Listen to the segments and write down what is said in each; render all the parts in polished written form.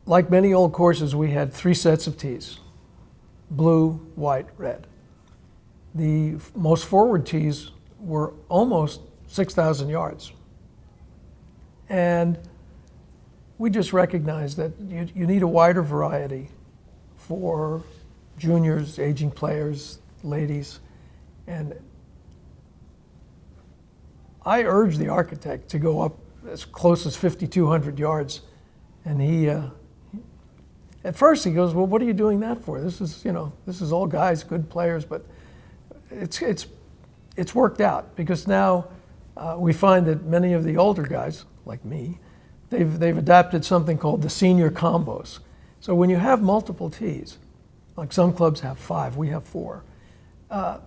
like many old courses, we had 3 sets of tees: blue, white, red. The most forward tees were almost 6,000 yards. And we just recognized that you need a wider variety for juniors, aging players, ladies. And I urged the architect to go up as close as 5,200 yards. And he, at first he goes, well, what are you doing that for? This is all guys, good players, but it's worked out, because now we find that many of the older guys, like me, they've adapted something called the senior combos. So when you have multiple tees, like some clubs have 5, we have 4,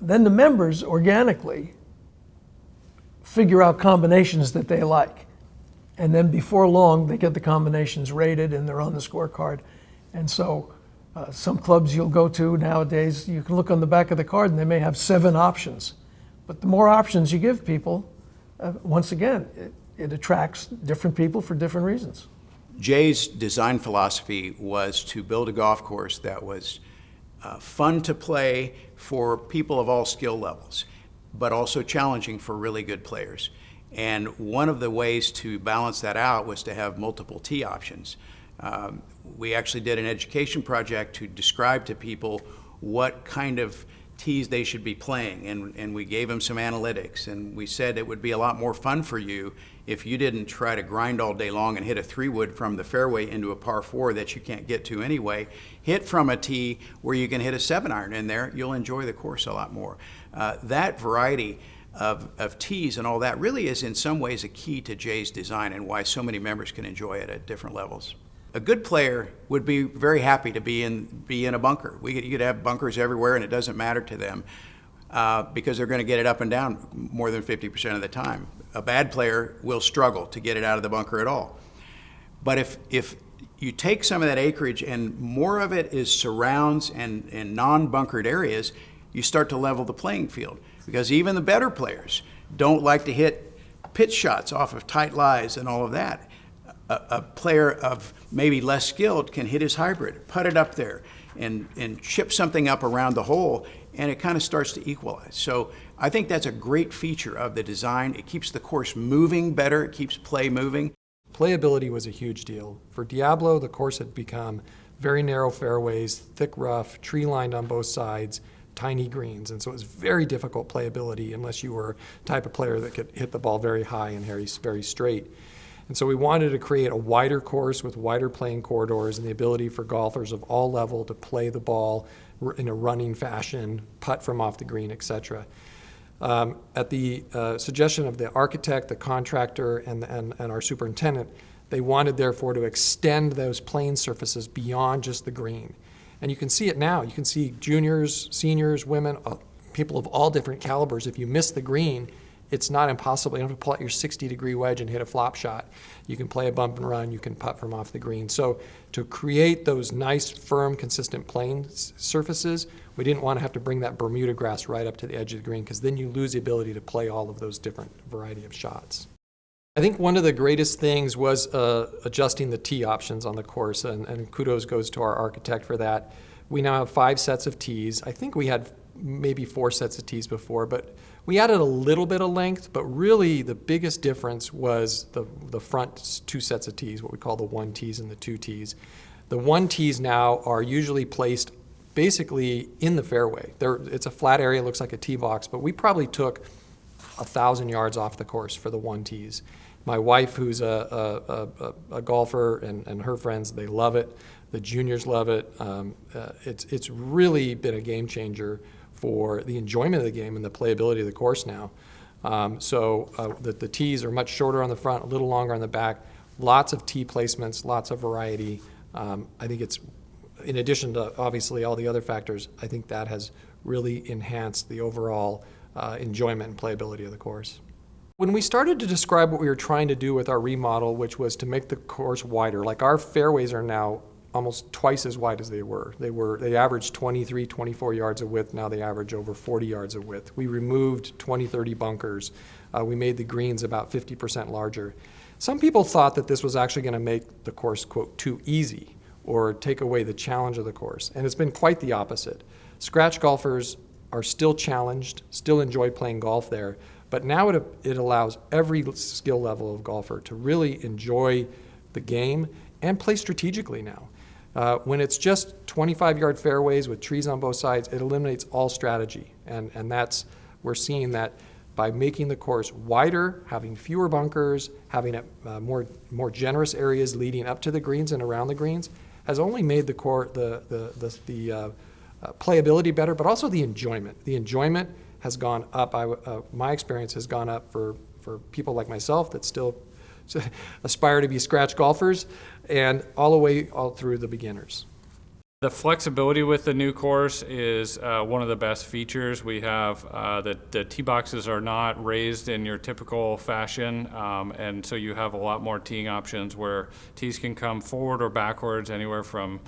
then the members organically figure out combinations that they like. And then before long, they get the combinations rated and they're on the scorecard. And so some clubs you'll go to nowadays, you can look on the back of the card and they may have 7 options. But the more options you give people, once again, it attracts different people for different reasons. Jay's design philosophy was to build a golf course that was fun to play for people of all skill levels, but also challenging for really good players. And one of the ways to balance that out was to have multiple tee options. We actually did an education project to describe to people what kind of tees they should be playing, and we gave them some analytics, and we said it would be a lot more fun for you if you didn't try to grind all day long and hit a 3-wood from the fairway into a par 4 that you can't get to anyway. Hit from a tee where you can hit a 7-iron in there. You'll enjoy the course a lot more. That variety of tees and all that really is in some ways a key to Jay's design and why so many members can enjoy it at different levels. A good player would be very happy to be in a bunker. You could have bunkers everywhere and it doesn't matter to them because they're going to get it up and down more than 50% of the time. A bad player will struggle to get it out of the bunker at all. But if you take some of that acreage and more of it is surrounds and non-bunkered areas, you start to level the playing field, because even the better players don't like to hit pitch shots off of tight lies and all of that. A player of maybe less skilled can hit his hybrid, put it up there, and chip something up around the hole, and it kind of starts to equalize. So I think that's a great feature of the design. It keeps the course moving better, it keeps play moving. Playability was a huge deal. For Diablo, the course had become very narrow fairways, thick rough, tree-lined on both sides, tiny greens, and so it was very difficult playability unless you were the type of player that could hit the ball very high and very straight. And so we wanted to create a wider course with wider playing corridors and the ability for golfers of all level to play the ball in a running fashion, putt from off the green, etc. At the suggestion of the architect, the contractor, and our superintendent, they wanted therefore to extend those playing surfaces beyond just the green. And you can see it now. You can see juniors, seniors, women, people of all different calibers. If you miss the green, it's not impossible. You don't have to pull out your 60-degree wedge and hit a flop shot. You can play a bump and run. You can putt from off the green. So to create those nice, firm, consistent playing surfaces, we didn't want to have to bring that Bermuda grass right up to the edge of the green, because then you lose the ability to play all of those different variety of shots. I think one of the greatest things was adjusting the tee options on the course, and kudos goes to our architect for that. We now have 5 sets of tees. I think we had maybe 4 sets of tees before, but we added a little bit of length, but really the biggest difference was the front 2 sets of tees, what we call the 1 tees and the 2 tees. The 1 tees now are usually placed basically in the fairway. It's a flat area, looks like a tee box, but we probably took 1,000 yards off the course for the 1 tees. My wife, who's a golfer, and her friends, they love it. The juniors love it. It's really been a game changer for the enjoyment of the game and the playability of the course now. The tees are much shorter on the front, a little longer on the back. Lots of tee placements, lots of variety. I think it's, in addition to obviously all the other factors, I think that has really enhanced the overall enjoyment and playability of the course. When we started to describe what we were trying to do with our remodel, which was to make the course wider, like our fairways are now almost twice as wide as they were. They averaged 23, 24 yards of width. Now they average over 40 yards of width. We removed 20, 30 bunkers. We made the greens about 50% larger. Some people thought that this was actually going to make the course, quote, too easy. or take away the challenge of the course. And it's been quite the opposite. Scratch golfers are still challenged, still enjoy playing golf there, but now it allows every skill level of golfer to really enjoy the game and play strategically now. When it's just 25-yard fairways with trees on both sides, it eliminates all strategy. And we're seeing that by making the course wider, having fewer bunkers, having more generous areas leading up to the greens and around the greens, has only made the playability better, but also the enjoyment. The enjoyment has gone up. My experience has gone up for people like myself that still aspire to be scratch golfers, and all through the beginners. The flexibility with the new course is one of the best features. We have the tee boxes are not raised in your typical fashion, and so you have a lot more teeing options where tees can come forward or backwards anywhere from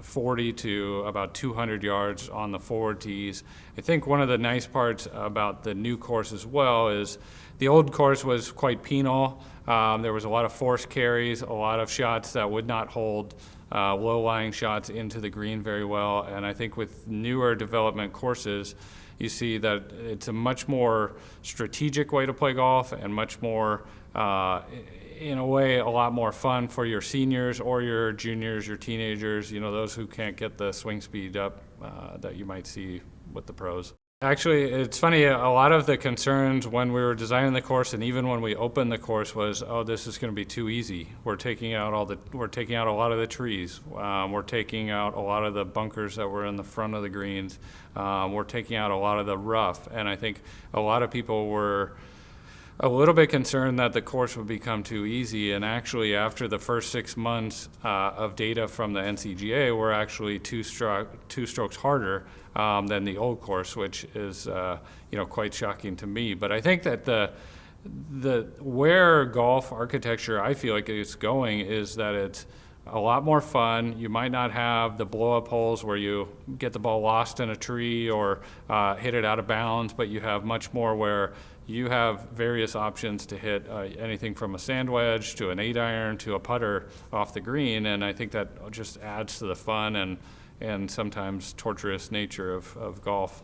40 to about 200 yards on the forward tees. I think one of the nice parts about the new course as well is the old course was quite penal. There was a lot of forced carries, a lot of shots that would not hold low-lying shots into the green very well. And I think with newer development courses, you see that it's a much more strategic way to play golf and much more, in a way, a lot more fun for your seniors or your juniors, your teenagers, those who can't get the swing speed up that you might see with the pros. Actually, it's funny, a lot of the concerns when we were designing the course and even when we opened the course was, oh, this is going to be too easy. We're taking out a lot of the trees. We're taking out a lot of the bunkers that were in the front of the greens. We're taking out a lot of the rough. And I think a lot of people were a little bit concerned that the course would become too easy, and actually after the first 6 months of data from the NCGA, we're actually two strokes harder than the old course, which is quite shocking to me. But I think that the where golf architecture I feel like it's going is that it's a lot more fun. You might not have the blow-up holes where you get the ball lost in a tree or hit it out of bounds, but you have much more where you have various options to hit anything from a sand wedge to an 8-iron to a putter off the green, and I think that just adds to the fun and sometimes torturous nature of golf.